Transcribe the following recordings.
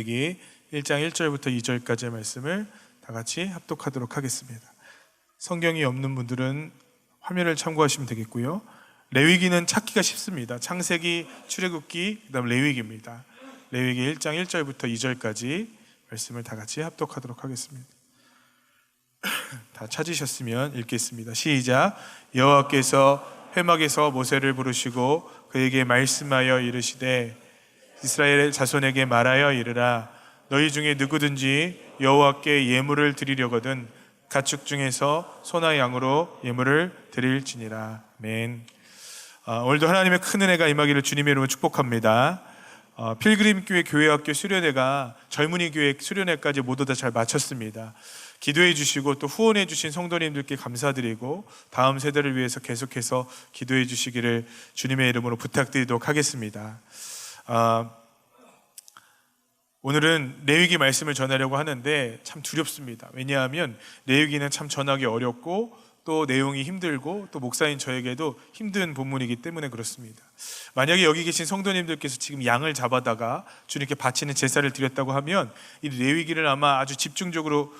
레위기 1장 1절부터 2절까지의 말씀을 다 같이 합독하도록 하겠습니다. 성경이 없는 분들은 화면을 참고하시면 되겠고요. 레위기는 찾기가 쉽습니다. 창세기, 출애굽기, 그다음 레위기입니다. 레위기 1장 1절부터 2절까지 말씀을 다 같이 합독하도록 하겠습니다. 다 찾으셨으면 읽겠습니다. 시작. 여호와께서 회막에서 모세를 부르시고 그에게 말씀하여 이르시되 이스라엘 자손에게 말하여 이르라. 너희 중에 누구든지 여호와께 예물을 드리려거든 가축 중에서 소나 양으로 예물을 드릴지니라. 아멘. 오늘도 하나님의 큰 은혜가 임하기를 주님의 이름으로 축복합니다. 필그림교회 교회학교 수련회가 젊은이 교회 수련회까지 모두 다 잘 마쳤습니다. 기도해 주시고 또 후원해 주신 성도님들께 감사드리고 다음 세대를 위해서 계속해서 기도해 주시기를 주님의 이름으로 부탁드리도록 하겠습니다. 오늘은 레위기 말씀을 전하려고 하는데 참 두렵습니다. 왜냐하면 레위기는 참 전하기 어렵고 또 내용이 힘들고 또 목사인 저에게도 힘든 본문이기 때문에 그렇습니다. 만약에 여기 계신 성도님들께서 지금 양을 잡아다가 주님께 바치는 제사를 드렸다고 하면 이 레위기를 아마 아주 집중적으로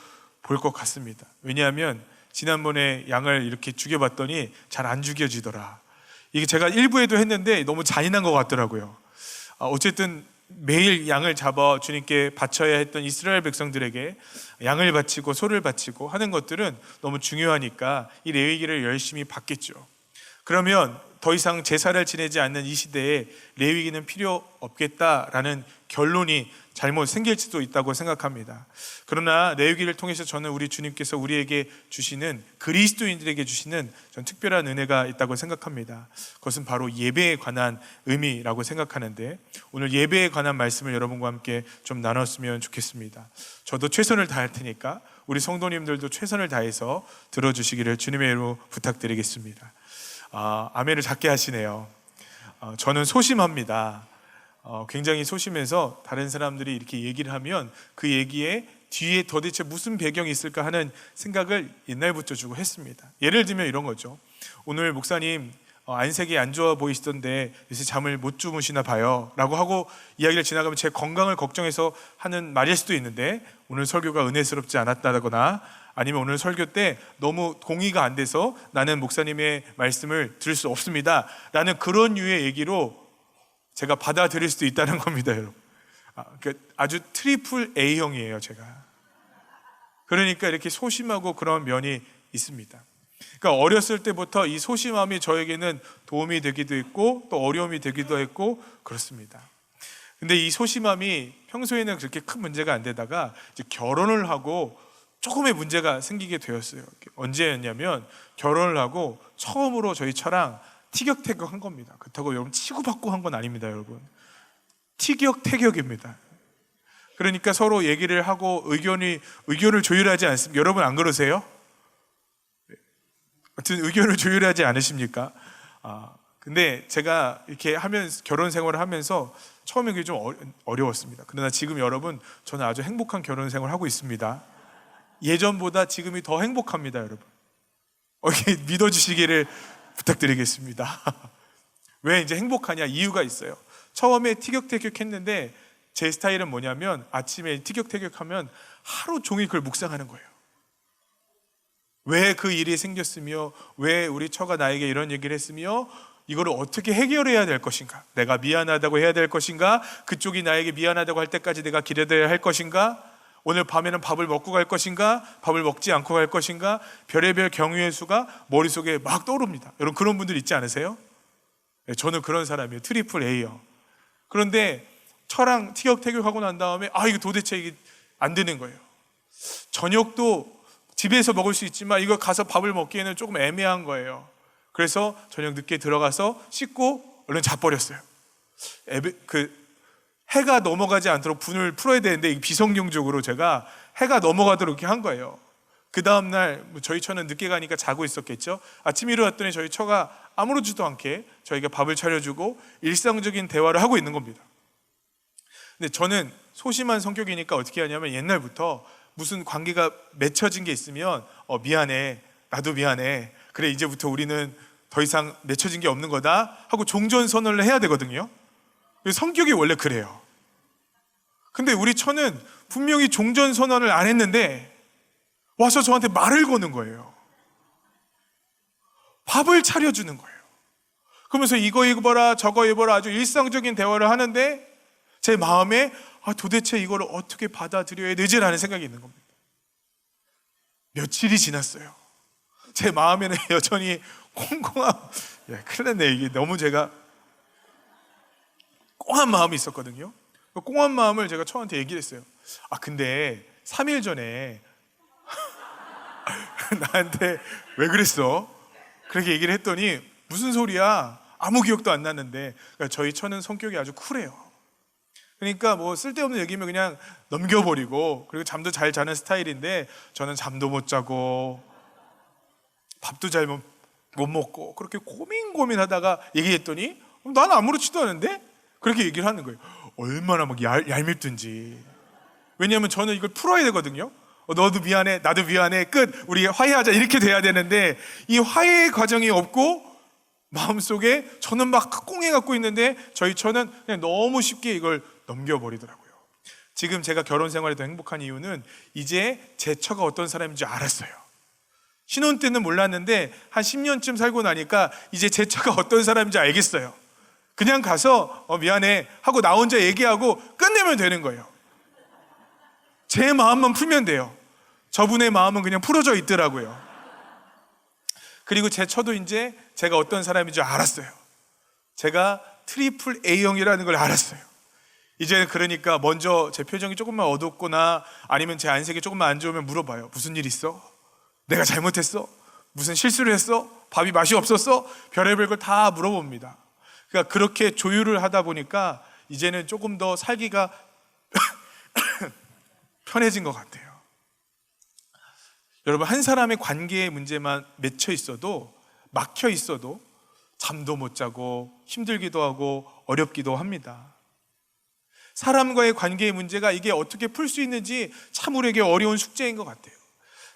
볼 것 같습니다. 왜냐하면 지난번에 양을 이렇게 죽여봤더니 잘 안 죽여지더라. 이게 제가 일부에도 했는데 너무 잔인한 것 같더라고요. 어쨌든 매일 양을 잡아 주님께 바쳐야 했던 이스라엘 백성들에게 양을 바치고 소를 바치고 하는 것들은 너무 중요하니까 이 레위기를 열심히 받겠죠. 그러면 더 이상 제사를 지내지 않는 이 시대에 레위기는 필요 없겠다라는 결론이 잘못 생길 수도 있다고 생각합니다. 그러나 레위기를 통해서 저는 우리 주님께서 우리에게 주시는, 그리스도인들에게 주시는 전 특별한 은혜가 있다고 생각합니다. 그것은 바로 예배에 관한 의미라고 생각하는데 오늘 예배에 관한 말씀을 여러분과 함께 좀 나눴으면 좋겠습니다. 저도 최선을 다할 테니까 우리 성도님들도 최선을 다해서 들어주시기를 주님의 이름으로 부탁드리겠습니다. 아멘을 작게 하시네요. 저는 소심합니다. 굉장히 소심해서 다른 사람들이 이렇게 얘기를 하면 그 얘기에 뒤에 도대체 무슨 배경이 있을까 하는 생각을 옛날부터 주고 했습니다. 예를 들면 이런 거죠. 오늘 목사님 안색이 안 좋아 보이시던데 요새 잠을 못 주무시나 봐요 라고 하고 이야기를 지나가면 제 건강을 걱정해서 하는 말일 수도 있는데 오늘 설교가 은혜스럽지 않았다거나 아니면 오늘 설교 때 너무 공의가 안 돼서 나는 목사님의 말씀을 들을 수 없습니다 라는 그런 류의 얘기로 제가 받아들일 수도 있다는 겁니다, 여러분. 아주 트리플 A형이에요, 제가. 그러니까 이렇게 소심하고 그런 면이 있습니다. 그러니까 어렸을 때부터 이 소심함이 저에게는 도움이 되기도 했고 또 어려움이 되기도 했고 그렇습니다. 근데 이 소심함이 평소에는 그렇게 큰 문제가 안 되다가 이제 결혼을 하고 조금의 문제가 생기게 되었어요. 언제였냐면 결혼을 하고 처음으로 저희 처랑 티격태격한 겁니다. 그렇다고 여러분 치고받고 한 건 아닙니다, 여러분. 티격태격입니다. 그러니까 서로 얘기를 하고 의견을 조율하지 않습니다. 여러분 안 그러세요? 하여튼 의견을 조율하지 않으십니까? 근데 제가 이렇게 하면서 결혼 생활을 하면서 처음에 그게 좀 어려웠습니다. 그러나 지금 여러분 저는 아주 행복한 결혼 생활을 하고 있습니다. 예전보다 지금이 더 행복합니다, 여러분. 이렇게 믿어주시기를 부탁드리겠습니다. 왜 이제 행복하냐? 이유가 있어요. 처음에 티격태격 했는데 제 스타일은 뭐냐면 아침에 티격태격하면 하루 종일 그걸 묵상하는 거예요. 왜 그 일이 생겼으며 왜 우리 처가 나에게 이런 얘기를 했으며 이거를 어떻게 해결해야 될 것인가? 내가 미안하다고 해야 될 것인가? 그쪽이 나에게 미안하다고 할 때까지 내가 기다려야 할 것인가? 오늘 밤에는 밥을 먹고 갈 것인가? 밥을 먹지 않고 갈 것인가? 별의별 경우의 수가 머릿속에 막 떠오릅니다. 여러분 그런 분들 있지 않으세요? 네, 저는 그런 사람이에요. 트리플 A요. 그런데 처랑 티격태격하고 난 다음에 이거 도대체 이게 안 되는 거예요. 저녁도 집에서 먹을 수 있지만 이거 가서 밥을 먹기에는 조금 애매한 거예요. 그래서 저녁 늦게 들어가서 씻고 얼른 자버렸어요. 해가 넘어가지 않도록 분을 풀어야 되는데 비성경적으로 제가 해가 넘어가도록 이렇게 한 거예요. 그 다음날 저희 처는 늦게 가니까 자고 있었겠죠. 아침에 일어났더니 저희 처가 아무렇지도 않게 저희가 밥을 차려주고 일상적인 대화를 하고 있는 겁니다. 근데 저는 소심한 성격이니까 어떻게 하냐면 옛날부터 무슨 관계가 맺혀진 게 있으면 미안해, 나도 미안해, 그래 이제부터 우리는 더 이상 맺혀진 게 없는 거다 하고 종전선언을 해야 되거든요. 성격이 원래 그래요. 근데 우리 처는 분명히 종전선언을 안 했는데 와서 저한테 말을 거는 거예요. 밥을 차려주는 거예요. 그러면서 이거 입어라 저거 입어라 아주 일상적인 대화를 하는데 제 마음에 도대체 이걸 어떻게 받아들여야 되지라는 생각이 있는 겁니다. 며칠이 지났어요. 제 마음에는 여전히 콩콩한, 큰일 났네. 이게 너무 제가 꽁한 마음이 있었거든요. 그 꽁한 마음을 제가 처한테 얘기를 했어요. 근데 3일 전에 나한테 왜 그랬어? 그렇게 얘기를 했더니 무슨 소리야? 아무 기억도 안 났는데. 그러니까 저희 처는 성격이 아주 쿨해요. 그러니까 뭐 쓸데없는 얘기면 그냥 넘겨버리고, 그리고 잠도 잘 자는 스타일인데 저는 잠도 못 자고 밥도 잘 못 먹고 그렇게 고민하다가 얘기했더니 나는 아무렇지도 않은데? 그렇게 얘기를 하는 거예요. 얼마나 막 얄밉든지. 왜냐하면 저는 이걸 풀어야 되거든요. 너도 미안해, 나도 미안해, 끝, 우리 화해하자, 이렇게 돼야 되는데 이 화해의 과정이 없고 마음속에 저는 막 꽁해 갖고 있는데 저희 처는 그냥 너무 쉽게 이걸 넘겨버리더라고요. 지금 제가 결혼 생활에 더 행복한 이유는 이제 제 처가 어떤 사람인지 알았어요. 신혼 때는 몰랐는데 한 10년쯤 살고 나니까 이제 제 처가 어떤 사람인지 알겠어요. 그냥 가서 미안해 하고 나 혼자 얘기하고 끝내면 되는 거예요. 제 마음만 풀면 돼요. 저분의 마음은 그냥 풀어져 있더라고요. 그리고 제 처도 이제 제가 어떤 사람인지 알았어요. 제가 트리플 A형이라는 걸 알았어요. 이제 그러니까 먼저 제 표정이 조금만 어둡거나 아니면 제 안색이 조금만 안 좋으면 물어봐요. 무슨 일 있어? 내가 잘못했어? 무슨 실수를 했어? 밥이 맛이 없었어? 별의별 걸 다 물어봅니다. 그러니까 그렇게 조율을 하다 보니까 이제는 조금 더 살기가 편해진 것 같아요. 여러분, 한 사람의 관계의 문제만 맺혀 있어도, 막혀 있어도 잠도 못 자고 힘들기도 하고 어렵기도 합니다. 사람과의 관계의 문제가 이게 어떻게 풀 수 있는지 참 우리에게 어려운 숙제인 것 같아요.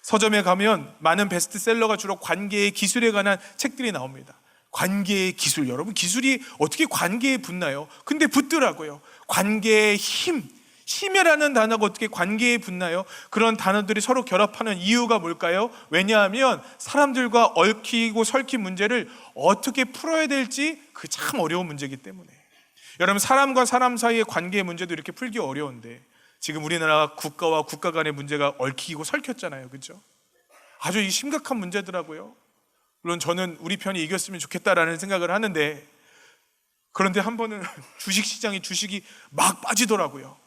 서점에 가면 많은 베스트셀러가 주로 관계의 기술에 관한 책들이 나옵니다. 관계의 기술, 여러분 기술이 어떻게 관계에 붙나요? 근데 붙더라고요. 관계의 힘이라는 단어가 어떻게 관계에 붙나요? 그런 단어들이 서로 결합하는 이유가 뭘까요? 왜냐하면 사람들과 얽히고 설킨 문제를 어떻게 풀어야 될지 그 참 어려운 문제이기 때문에. 여러분, 사람과 사람 사이의 관계의 문제도 이렇게 풀기 어려운데 지금 우리나라 국가와 국가 간의 문제가 얽히고 설켰잖아요. 그렇죠? 아주 심각한 문제더라고요. 물론 저는 우리 편이 이겼으면 좋겠다라는 생각을 하는데, 그런데 한 번은 주식이 막 빠지더라고요.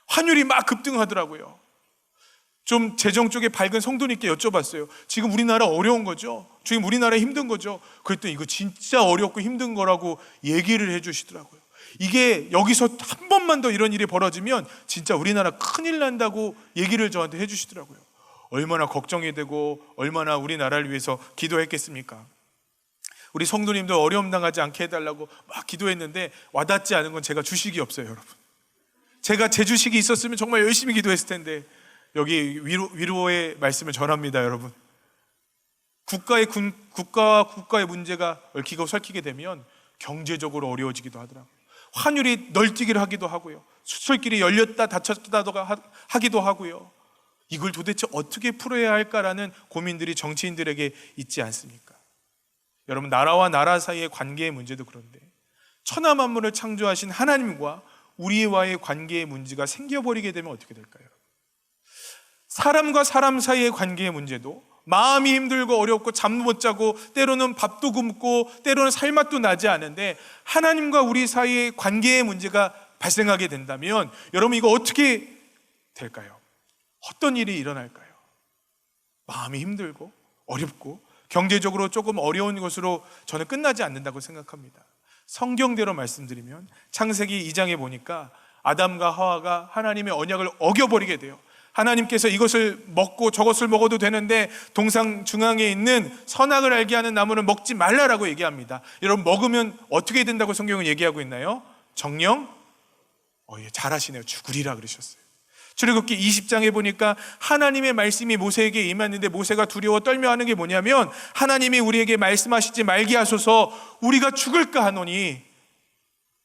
환율이 막 급등하더라고요. 좀 재정 쪽에 밝은 성도님께 여쭤봤어요. 지금 우리나라 어려운 거죠? 지금 우리나라 힘든 거죠? 그랬더니 이거 진짜 어렵고 힘든 거라고 얘기를 해주시더라고요. 이게 여기서 한 번만 더 이런 일이 벌어지면 진짜 우리나라 큰일 난다고 얘기를 저한테 해주시더라고요. 얼마나 걱정이 되고 얼마나 우리나라를 위해서 기도했겠습니까? 우리 성도님도 어려움 당하지 않게 해달라고 막 기도했는데 와닿지 않은 건 제가 주식이 없어요, 여러분. 제가 제 주식이 있었으면 정말 열심히 기도했을 텐데. 여기 위로의 말씀을 전합니다, 여러분. 국가와 국가의 문제가 얽히고 설키게 되면 경제적으로 어려워지기도 하더라고요. 환율이 널뛰기를 하기도 하고요. 수출길이 열렸다 닫혔다 하기도 하고요. 이걸 도대체 어떻게 풀어야 할까라는 고민들이 정치인들에게 있지 않습니까? 여러분, 나라와 나라 사이의 관계의 문제도 그런데 천하 만물을 창조하신 하나님과 우리와의 관계의 문제가 생겨버리게 되면 어떻게 될까요? 사람과 사람 사이의 관계의 문제도 마음이 힘들고 어렵고 잠도 못 자고 때로는 밥도 굶고 때로는 살맛도 나지 않은데 하나님과 우리 사이의 관계의 문제가 발생하게 된다면 여러분, 이거 어떻게 될까요? 어떤 일이 일어날까요? 마음이 힘들고 어렵고 경제적으로 조금 어려운 것으로 저는 끝나지 않는다고 생각합니다. 성경대로 말씀드리면 창세기 2장에 보니까 아담과 하와가 하나님의 언약을 어겨버리게 돼요. 하나님께서 이것을 먹고 저것을 먹어도 되는데 동상 중앙에 있는 선악을 알게 하는 나무는 먹지 말라라고 얘기합니다. 여러분, 먹으면 어떻게 된다고 성경은 얘기하고 있나요? 정령 잘하시네요. 죽으리라 그러셨어요. 출애굽기 20장에 보니까 하나님의 말씀이 모세에게 임했는데 모세가 두려워 떨며하는 게 뭐냐면 하나님이 우리에게 말씀하시지 말게 하소서 우리가 죽을까 하노니,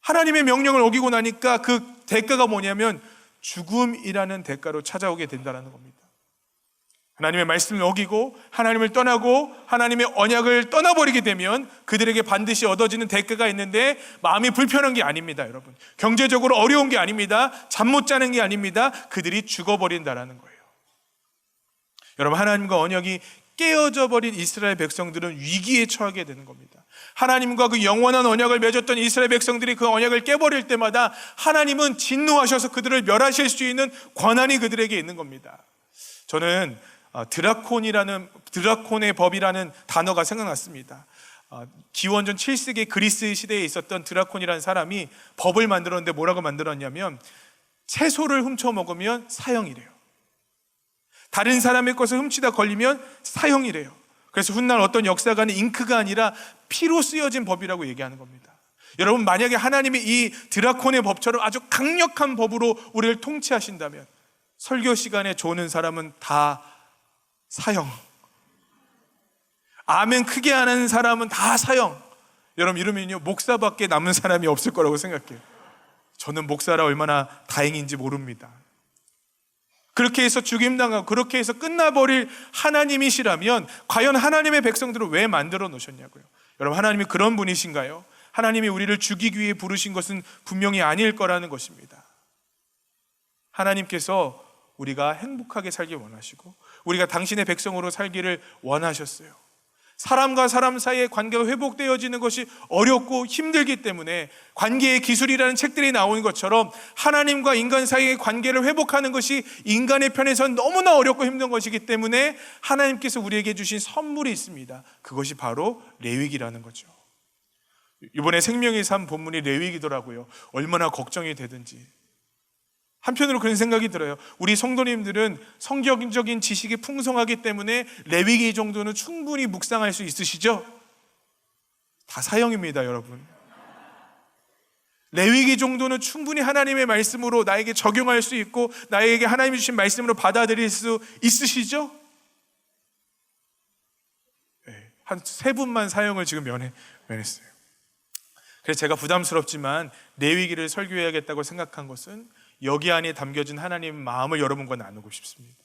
하나님의 명령을 어기고 나니까 그 대가가 뭐냐면 죽음이라는 대가로 찾아오게 된다는 겁니다. 하나님의 말씀을 어기고 하나님을 떠나고 하나님의 언약을 떠나버리게 되면 그들에게 반드시 얻어지는 대가가 있는데, 마음이 불편한 게 아닙니다, 여러분. 경제적으로 어려운 게 아닙니다. 잠 못 자는 게 아닙니다. 그들이 죽어버린다라는 거예요. 여러분, 하나님과 언약이 깨어져 버린 이스라엘 백성들은 위기에 처하게 되는 겁니다. 하나님과 그 영원한 언약을 맺었던 이스라엘 백성들이 그 언약을 깨버릴 때마다 하나님은 진노하셔서 그들을 멸하실 수 있는 권한이 그들에게 있는 겁니다. 저는 드라콘의 법이라는 단어가 생각났습니다. 기원전 7세기 그리스 시대에 있었던 드라콘이라는 사람이 법을 만들었는데 뭐라고 만들었냐면, 채소를 훔쳐 먹으면 사형이래요. 다른 사람의 것을 훔치다 걸리면 사형이래요. 그래서 훗날 어떤 역사가는 잉크가 아니라 피로 쓰여진 법이라고 얘기하는 겁니다. 여러분, 만약에 하나님이 이 드라콘의 법처럼 아주 강력한 법으로 우리를 통치하신다면 설교 시간에 조는 사람은 다 사형, 아멘 크게 하는 사람은 다 사형. 여러분, 이러면요 목사밖에 남은 사람이 없을 거라고 생각해요. 저는 목사라 얼마나 다행인지 모릅니다. 그렇게 해서 죽임당하고 그렇게 해서 끝나버릴 하나님이시라면 과연 하나님의 백성들을 왜 만들어 놓으셨냐고요. 여러분, 하나님이 그런 분이신가요? 하나님이 우리를 죽이기 위해 부르신 것은 분명히 아닐 거라는 것입니다. 하나님께서 우리가 행복하게 살기 원하시고 우리가 당신의 백성으로 살기를 원하셨어요. 사람과 사람 사이의 관계가 회복되어지는 것이 어렵고 힘들기 때문에 관계의 기술이라는 책들이 나오는 것처럼 하나님과 인간 사이의 관계를 회복하는 것이 인간의 편에선 너무나 어렵고 힘든 것이기 때문에 하나님께서 우리에게 주신 선물이 있습니다. 그것이 바로 레위기라는 거죠. 이번에 생명의 삶 본문이 레위기더라고요. 얼마나 걱정이 되든지. 한편으로 그런 생각이 들어요. 우리 성도님들은 성경적인 지식이 풍성하기 때문에 레위기 정도는 충분히 묵상할 수 있으시죠? 다 사형입니다, 여러분. 레위기 정도는 충분히 하나님의 말씀으로 나에게 적용할 수 있고 나에게 하나님이 주신 말씀으로 받아들일 수 있으시죠? 네, 한 3분만 사형을 지금 면했어요. 그래서 제가 부담스럽지만 레위기를 설교해야겠다고 생각한 것은 여기 안에 담겨진 하나님의 마음을 여러분과 나누고 싶습니다.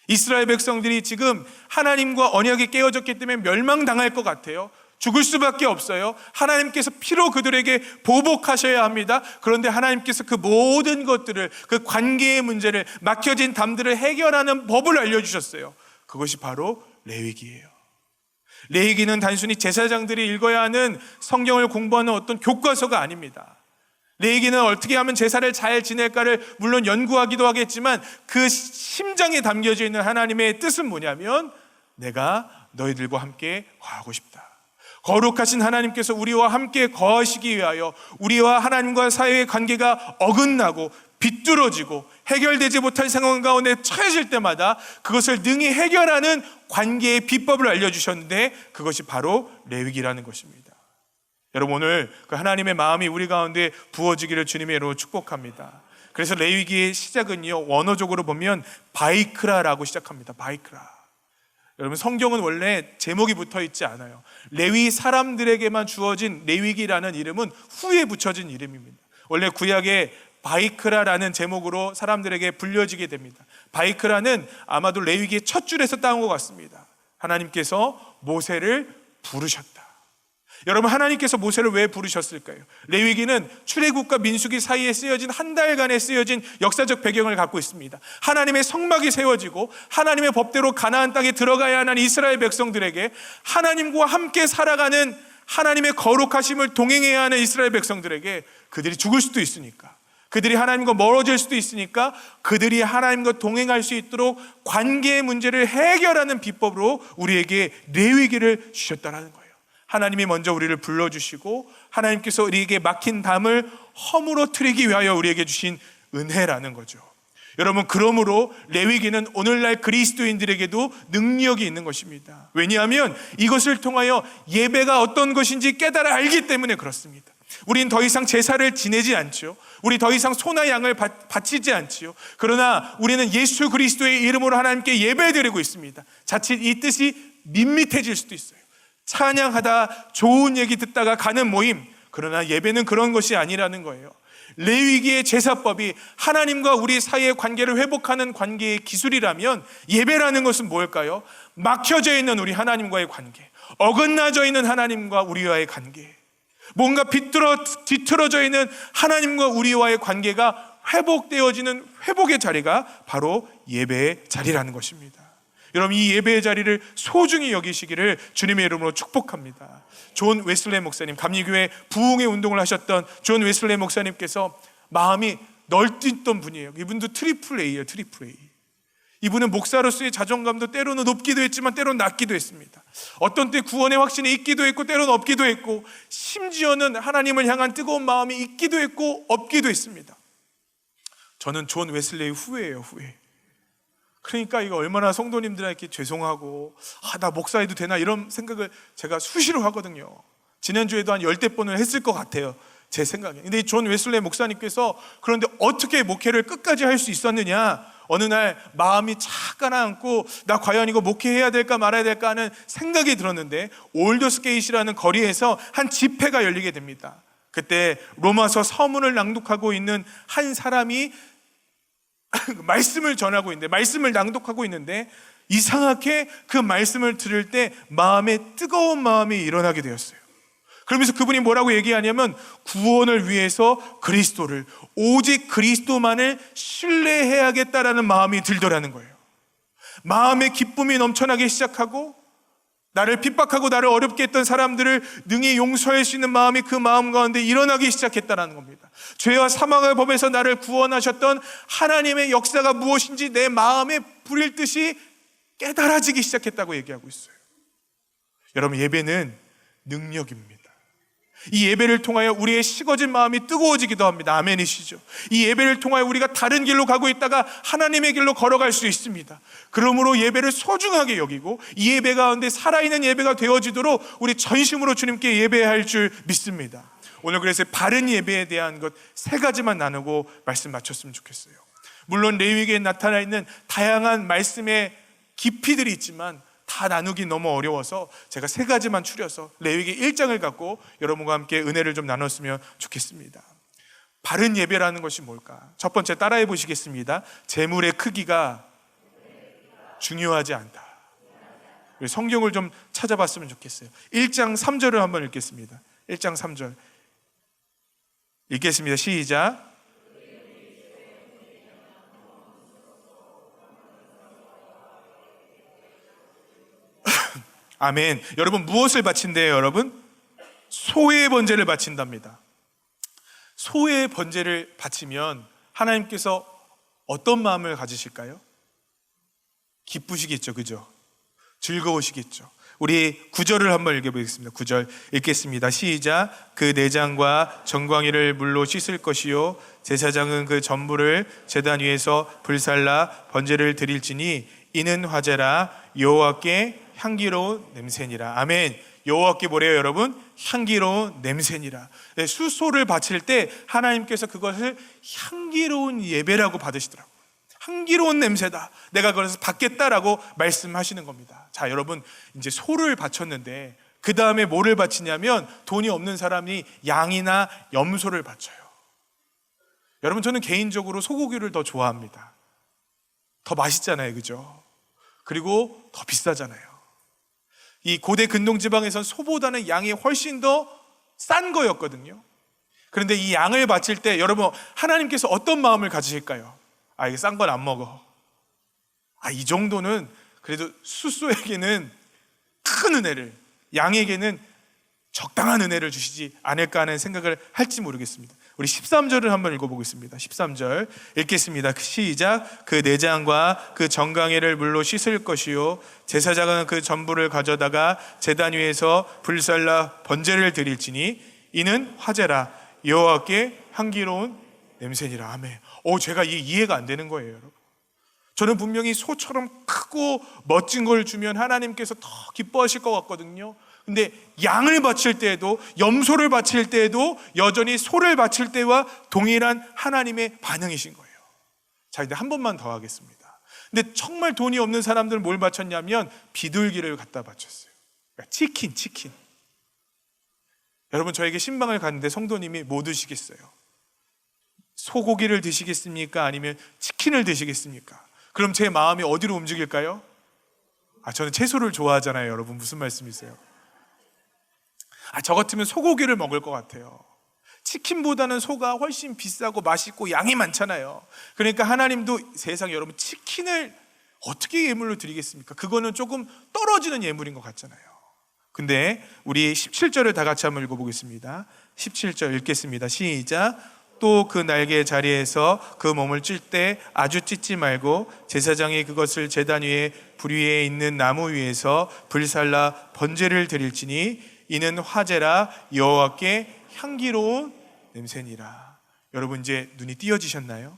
이스라엘 백성들이 지금 하나님과 언약이 깨어졌기 때문에 멸망당할 것 같아요. 죽을 수밖에 없어요. 하나님께서 피로 그들에게 보복하셔야 합니다. 그런데 하나님께서 그 모든 것들을, 그 관계의 문제를, 막혀진 담들을 해결하는 법을 알려주셨어요. 그것이 바로 레위기예요. 레위기는 단순히 제사장들이 읽어야 하는 성경을 공부하는 어떤 교과서가 아닙니다. 레위기는 어떻게 하면 제사를 잘 지낼까를 물론 연구하기도 하겠지만 그 심장에 담겨져 있는 하나님의 뜻은 뭐냐면, 내가 너희들과 함께 거하고 싶다. 거룩하신 하나님께서 우리와 함께 거하시기 위하여 우리와 하나님과 사이의 관계가 어긋나고 비뚤어지고 해결되지 못할 상황 가운데 처해질 때마다 그것을 능히 해결하는 관계의 비법을 알려주셨는데, 그것이 바로 레위기라는 것입니다. 여러분, 오늘 그 하나님의 마음이 우리 가운데 부어지기를 주님의 이름으로 축복합니다. 그래서 레위기의 시작은요, 원어적으로 보면 바이크라라고 시작합니다. 바이크라. 여러분, 성경은 원래 제목이 붙어 있지 않아요. 레위 사람들에게만 주어진 레위기라는 이름은 후에 붙여진 이름입니다. 원래 구약에 바이크라라는 제목으로 사람들에게 불려지게 됩니다. 바이크라는 아마도 레위기의 첫 줄에서 따온 것 같습니다. 하나님께서 모세를 부르셨다. 여러분, 하나님께서 모세를 왜 부르셨을까요? 레위기는 출애굽과 민수기 사이에 쓰여진 한 달간에 쓰여진 역사적 배경을 갖고 있습니다. 하나님의 성막이 세워지고 하나님의 법대로 가나안 땅에 들어가야 하는 이스라엘 백성들에게, 하나님과 함께 살아가는 하나님의 거룩하심을 동행해야 하는 이스라엘 백성들에게 그들이 죽을 수도 있으니까, 그들이 하나님과 멀어질 수도 있으니까 그들이 하나님과 동행할 수 있도록 관계의 문제를 해결하는 비법으로 우리에게 레위기를 주셨다는 거예요. 하나님이 먼저 우리를 불러주시고 하나님께서 우리에게 막힌 담을 허물어뜨리기 위하여 우리에게 주신 은혜라는 거죠. 여러분, 그러므로 레위기는 오늘날 그리스도인들에게도 능력이 있는 것입니다. 왜냐하면 이것을 통하여 예배가 어떤 것인지 깨달아 알기 때문에 그렇습니다. 우린 더 이상 제사를 지내지 않죠. 우리 더 이상 소나 양을 바치지 않지요. 그러나 우리는 예수 그리스도의 이름으로 하나님께 예배드리고 있습니다. 자칫 이 뜻이 밋밋해질 수도 있어요. 찬양하다 좋은 얘기 듣다가 가는 모임, 그러나 예배는 그런 것이 아니라는 거예요. 레위기의 제사법이 하나님과 우리 사이의 관계를 회복하는 관계의 기술이라면 예배라는 것은 뭘까요? 막혀져 있는 우리 하나님과의 관계, 어긋나져 있는 하나님과 우리와의 관계, 뭔가 뒤틀어져 있는 하나님과 우리와의 관계가 회복되어지는 회복의 자리가 바로 예배의 자리라는 것입니다. 여러분, 이 예배의 자리를 소중히 여기시기를 주님의 이름으로 축복합니다. 존 웨슬레이 목사님, 감리교회 부흥의 운동을 하셨던 존 웨슬레이 목사님께서 마음이 널뛰던 분이에요. 이분도 트리플 A예요. 트리플 A. 이분은 목사로서의 자존감도 때로는 높기도 했지만 때로는 낮기도 했습니다. 어떤 때 구원의 확신이 있기도 했고 때로는 없기도 했고, 심지어는 하나님을 향한 뜨거운 마음이 있기도 했고 없기도 했습니다. 저는 존 웨슬레이 후회예요. 후회. 그러니까 이거 얼마나 성도님들에게 죄송하고, 나 목사해도 되나 이런 생각을 제가 수시로 하거든요. 지난주에도 한 10번을 했을 것 같아요, 제 생각에. 근데 이 존 웨슬레이 목사님께서 그런데 어떻게 목회를 끝까지 할 수 있었느냐, 어느 날 마음이 착 가라앉고 나 과연 이거 목회해야 될까 말아야 될까 하는 생각이 들었는데, 올더스게이트라는 거리에서 한 집회가 열리게 됩니다. 그때 로마서 서문을 낭독하고 있는 한 사람이 말씀을 전하고 있는데, 말씀을 낭독하고 있는데 이상하게 그 말씀을 들을 때 마음에 뜨거운 마음이 일어나게 되었어요. 그러면서 그분이 뭐라고 얘기하냐면, 구원을 위해서 그리스도를, 오직 그리스도만을 신뢰해야겠다라는 마음이 들더라는 거예요. 마음의 기쁨이 넘쳐나기 시작하고, 나를 핍박하고 나를 어렵게 했던 사람들을 능히 용서할 수 있는 마음이 그 마음 가운데 일어나기 시작했다는 겁니다. 죄와 사망의 법에서 나를 구원하셨던 하나님의 역사가 무엇인지 내 마음에 불일 듯이 깨달아지기 시작했다고 얘기하고 있어요. 여러분, 예배는 능력입니다. 이 예배를 통하여 우리의 식어진 마음이 뜨거워지기도 합니다. 아멘이시죠? 이 예배를 통하여 우리가 다른 길로 가고 있다가 하나님의 길로 걸어갈 수 있습니다. 그러므로 예배를 소중하게 여기고 이 예배 가운데 살아있는 예배가 되어지도록 우리 전심으로 주님께 예배할 줄 믿습니다. 오늘 그래서 바른 예배에 대한 것 3가지만 나누고 말씀 마쳤으면 좋겠어요. 물론 레위기에 나타나 있는 다양한 말씀의 깊이들이 있지만 다 나누기 너무 어려워서 제가 3가지만 추려서 레위기 1장을 갖고 여러분과 함께 은혜를 좀 나눴으면 좋겠습니다. 바른 예배라는 것이 뭘까? 첫 번째, 따라해 보시겠습니다. 재물의 크기가 중요하지 않다. 성경을 좀 찾아봤으면 좋겠어요. 1장 3절을 한번 읽겠습니다. 1장 3절 읽겠습니다. 시작. 아멘. 여러분, 무엇을 바친대요? 여러분, 소의 번제를 바친답니다. 소의 번제를 바치면 하나님께서 어떤 마음을 가지실까요? 기쁘시겠죠, 그죠? 즐거우시겠죠. 우리 9절을 한번 읽어보겠습니다. 9절 읽겠습니다. 시작. 그 내장과 정광이를 물로 씻을 것이요, 제사장은 그 전부를 제단 위에서 불살라 번제를 드릴지니 이는 화제라, 여호와께 향기로운 냄새니라. 아멘. 여호와께 뭐래요, 여러분? 향기로운 냄새니라. 네, 수소를 바칠 때 하나님께서 그것을 향기로운 예배라고 받으시더라고요. 향기로운 냄새다, 내가 그래서 받겠다라고 말씀하시는 겁니다. 자, 여러분, 이제 소를 바쳤는데 그 다음에 뭐를 바치냐면, 돈이 없는 사람이 양이나 염소를 바쳐요. 여러분, 저는 개인적으로 소고기를 더 좋아합니다. 더 맛있잖아요, 그죠? 그리고 더 비싸잖아요. 이 고대 근동지방에선 소보다는 양이 훨씬 더 싼 거였거든요. 그런데 이 양을 바칠 때 여러분, 하나님께서 어떤 마음을 가지실까요? 이게 싼 건 안 먹어. 이 정도는 그래도 수소에게는 큰 은혜를, 양에게는 적당한 은혜를 주시지 않을까 하는 생각을 할지 모르겠습니다. 우리 13절을 한번 읽어보겠습니다. 13절 읽겠습니다. 시작. 그 내장과 그 정강이를 물로 씻을 것이요, 제사장은 그 전부를 가져다가 제단 위에서 불살라 번제를 드릴지니 이는 화제라, 여호와께 향기로운 냄새니라. 아멘. 제가 이해가 안 되는 거예요, 여러분. 저는 분명히 소처럼 크고 멋진 걸 주면 하나님께서 더 기뻐하실 것 같거든요. 근데 양을 바칠 때에도, 염소를 바칠 때에도 여전히 소를 바칠 때와 동일한 하나님의 반응이신 거예요. 자, 근데 한 번만 더 하겠습니다. 근데 정말 돈이 없는 사람들은 뭘 바쳤냐면 비둘기를 갖다 바쳤어요. 그러니까 치킨. 여러분, 저에게 신방을 갔는데 성도님이 뭐 드시겠어요? 소고기를 드시겠습니까? 아니면 치킨을 드시겠습니까? 그럼 제 마음이 어디로 움직일까요? 저는 채소를 좋아하잖아요. 여러분, 무슨 말씀이세요? 저 같으면 소고기를 먹을 것 같아요. 치킨보다는 소가 훨씬 비싸고 맛있고 양이 많잖아요. 그러니까 하나님도 세상에 여러분 치킨을 어떻게 예물로 드리겠습니까? 그거는 조금 떨어지는 예물인 것 같잖아요. 근데 우리 17절을 다 같이 한번 읽어보겠습니다. 17절 읽겠습니다. 시작. 또 그 날개 자리에서 그 몸을 찔 때 아주 찢지 말고 제사장이 그것을 제단 위에 불 위에 있는 나무 위에서 불살라 번제를 드릴지니 이는 화제라 여호와께 향기로운 냄새니라. 여러분, 이제 눈이 띄어지셨나요?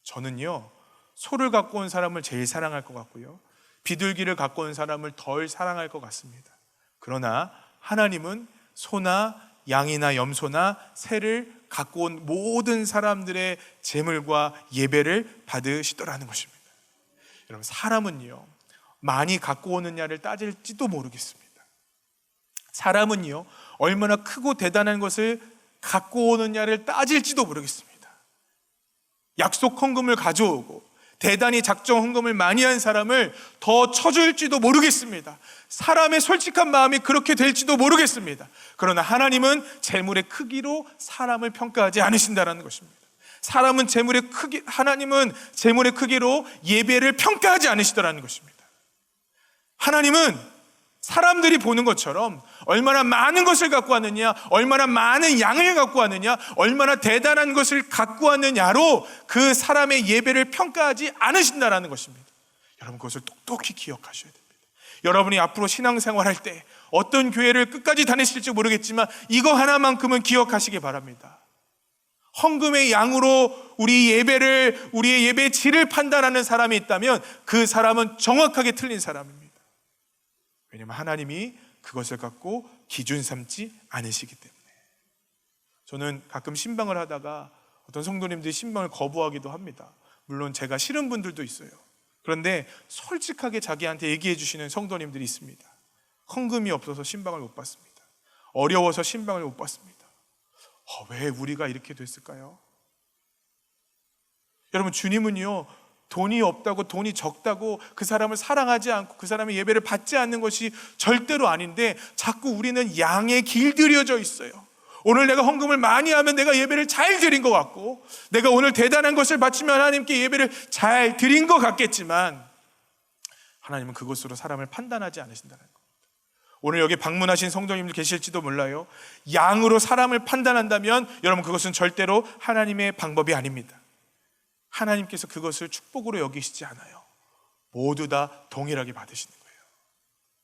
저는요, 소를 갖고 온 사람을 제일 사랑할 것 같고요, 비둘기를 갖고 온 사람을 덜 사랑할 것 같습니다. 그러나 하나님은 소나 양이나 염소나 새를 갖고 온 모든 사람들의 제물과 예배를 받으시더라는 것입니다. 여러분, 사람은요, 많이 갖고 오느냐를 따질지도 모르겠습니다. 사람은요, 얼마나 크고 대단한 것을 갖고 오느냐를 따질지도 모르겠습니다. 약속 헌금을 가져오고 대단히 작정 헌금을 많이 한 사람을 더 쳐줄지도 모르겠습니다. 사람의 솔직한 마음이 그렇게 될지도 모르겠습니다. 그러나 하나님은 재물의 크기로 사람을 평가하지 않으신다는 것입니다. 하나님은 재물의 크기로 예배를 평가하지 않으시더라는 것입니다. 하나님은 사람들이 보는 것처럼 얼마나 많은 것을 갖고 왔느냐, 얼마나 많은 양을 갖고 왔느냐, 얼마나 대단한 것을 갖고 왔느냐로 그 사람의 예배를 평가하지 않으신다라는 것입니다. 여러분, 그것을 똑똑히 기억하셔야 됩니다. 여러분이 앞으로 신앙생활할 때 어떤 교회를 끝까지 다니실지 모르겠지만 이거 하나만큼은 기억하시기 바랍니다. 헌금의 양으로 우리의 예배의 질을 판단하는 사람이 있다면 그 사람은 정확하게 틀린 사람입니다. 왜냐하면 하나님이 그것을 갖고 기준 삼지 않으시기 때문에. 저는 가끔 신방을 하다가 어떤 성도님들이 신방을 거부하기도 합니다. 물론 제가 싫은 분들도 있어요. 그런데 솔직하게 자기한테 얘기해 주시는 성도님들이 있습니다. 헌금이 없어서 신방을 못 받습니다. 어려워서 신방을 못 받습니다. 왜 우리가 이렇게 됐을까요? 여러분, 주님은요, 돈이 없다고, 돈이 적다고 그 사람을 사랑하지 않고 그 사람의 예배를 받지 않는 것이 절대로 아닌데, 자꾸 우리는 양에 길들여져 있어요. 오늘 내가 헌금을 많이 하면 내가 예배를 잘 드린 것 같고, 내가 오늘 대단한 것을 바치면 하나님께 예배를 잘 드린 것 같겠지만, 하나님은 그것으로 사람을 판단하지 않으신다는 겁니다. 오늘 여기 방문하신 성도님들 계실지도 몰라요. 양으로 사람을 판단한다면 여러분, 그것은 절대로 하나님의 방법이 아닙니다. 하나님께서 그것을 축복으로 여기시지 않아요. 모두 다 동일하게 받으시는 거예요.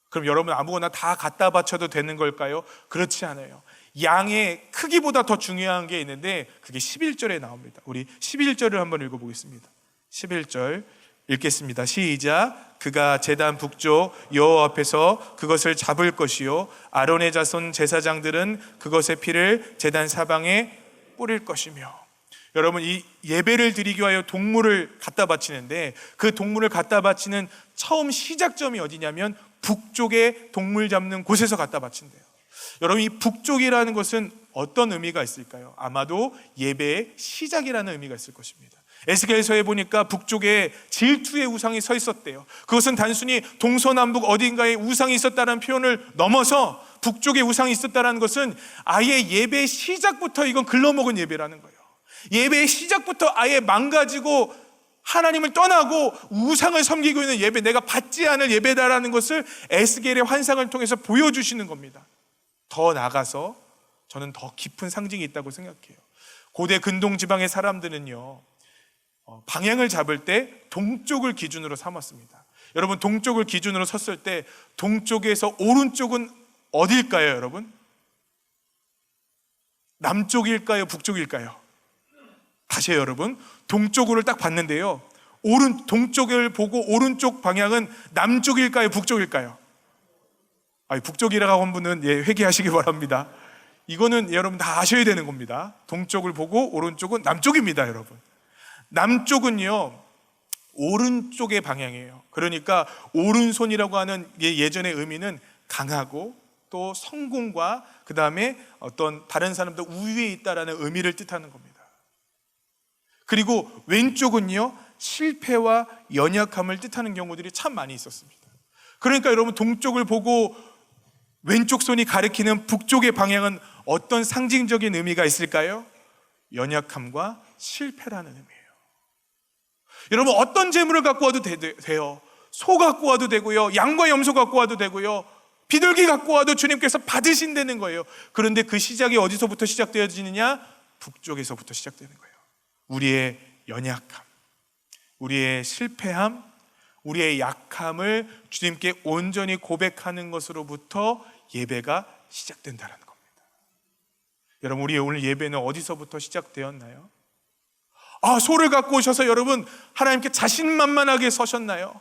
그럼 여러분, 아무거나 다 갖다 바쳐도 되는 걸까요? 그렇지 않아요. 양의 크기보다 더 중요한 게 있는데 그게 11절에 나옵니다. 우리 11절을 한번 읽어보겠습니다. 11절 읽겠습니다. 시작. 그가 제단 북쪽 여호와 앞에서 그것을 잡을 것이요 아론의 자손 제사장들은 그것의 피를 제단 사방에 뿌릴 것이며. 여러분, 이 예배를 드리기 위하여 동물을 갖다 바치는데 그 동물을 갖다 바치는 처음 시작점이 어디냐면 북쪽에 동물 잡는 곳에서 갖다 바친대요. 여러분, 이 북쪽이라는 것은 어떤 의미가 있을까요? 아마도 예배의 시작이라는 의미가 있을 것입니다. 에스겔서에 보니까 북쪽에 질투의 우상이 서 있었대요. 그것은 단순히 동서남북 어딘가에 우상이 있었다는 표현을 넘어서 북쪽에 우상이 있었다는 것은 아예 예배의 시작부터 이건 글러먹은 예배라는 거예요. 예배의 시작부터 아예 망가지고 하나님을 떠나고 우상을 섬기고 있는 예배, 내가 받지 않을 예배다라는 것을 에스겔의 환상을 통해서 보여주시는 겁니다. 더 나가서 저는 더 깊은 상징이 있다고 생각해요. 고대 근동 지방의 사람들은요, 방향을 잡을 때 동쪽을 기준으로 삼았습니다. 여러분, 동쪽을 기준으로 섰을 때 동쪽에서 오른쪽은 어디일까요, 여러분? 남쪽일까요, 북쪽일까요? 다시요, 여러분. 동쪽으로 딱 봤는데요, 동쪽을 보고 오른쪽 방향은 남쪽일까요, 북쪽일까요? 북쪽이라고 한 분은 회개하시기 바랍니다. 이거는 여러분 다 아셔야 되는 겁니다. 동쪽을 보고 오른쪽은 남쪽입니다, 여러분. 남쪽은요, 오른쪽의 방향이에요. 그러니까 오른손이라고 하는 예전의 의미는 강하고 또 성공과 그 다음에 어떤 다른 사람들 우위에 있다라는 의미를 뜻하는 겁니다. 그리고 왼쪽은요, 실패와 연약함을 뜻하는 경우들이 참 많이 있었습니다. 그러니까 여러분, 동쪽을 보고 왼쪽 손이 가리키는 북쪽의 방향은 어떤 상징적인 의미가 있을까요? 연약함과 실패라는 의미예요. 여러분, 어떤 재물을 갖고 와도 돼요. 소 갖고 와도 되고요, 양과 염소 갖고 와도 되고요, 비둘기 갖고 와도 주님께서 받으신다는 거예요. 그런데 그 시작이 어디서부터 시작되어지느냐? 북쪽에서부터 시작되는 거예요. 우리의 연약함, 우리의 실패함, 우리의 약함을 주님께 온전히 고백하는 것으로부터 예배가 시작된다는 겁니다. 여러분, 우리 오늘 예배는 어디서부터 시작되었나요? 소를 갖고 오셔서 여러분 하나님께 자신만만하게 서셨나요?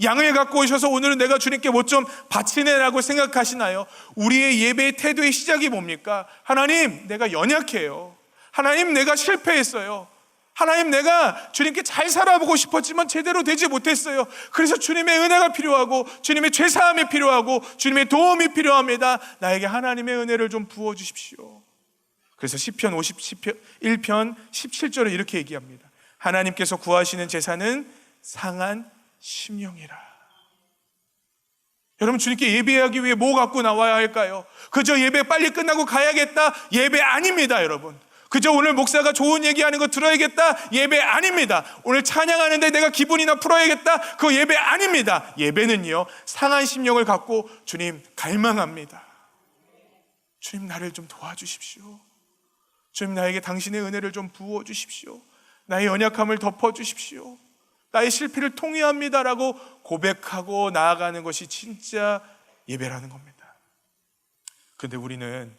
양을 갖고 오셔서 오늘은 내가 주님께 뭐 좀 바치네라고 생각하시나요? 우리의 예배의 태도의 시작이 뭡니까? 하나님, 내가 연약해요. 하나님, 내가 실패했어요. 하나님, 내가 주님께 잘 살아보고 싶었지만 제대로 되지 못했어요. 그래서 주님의 은혜가 필요하고 주님의 죄사함이 필요하고 주님의 도움이 필요합니다. 나에게 하나님의 은혜를 좀 부어주십시오. 그래서 시편 51편 17절에 이렇게 얘기합니다. 하나님께서 구하시는 제사는 상한 심령이라. 여러분, 주님께 예배하기 위해 뭐 갖고 나와야 할까요? 그저 예배 빨리 끝나고 가야겠다, 예배 아닙니다. 여러분, 그저 오늘 목사가 좋은 얘기하는 거 들어야겠다, 예배 아닙니다. 오늘 찬양하는데 내가 기분이나 풀어야겠다, 그거 예배 아닙니다. 예배는요, 상한 심령을 갖고 주님 갈망합니다. 주님, 나를 좀 도와주십시오. 주님, 나에게 당신의 은혜를 좀 부어주십시오. 나의 연약함을 덮어주십시오. 나의 실패를 통회합니다라고 고백하고 나아가는 것이 진짜 예배라는 겁니다. 그런데 우리는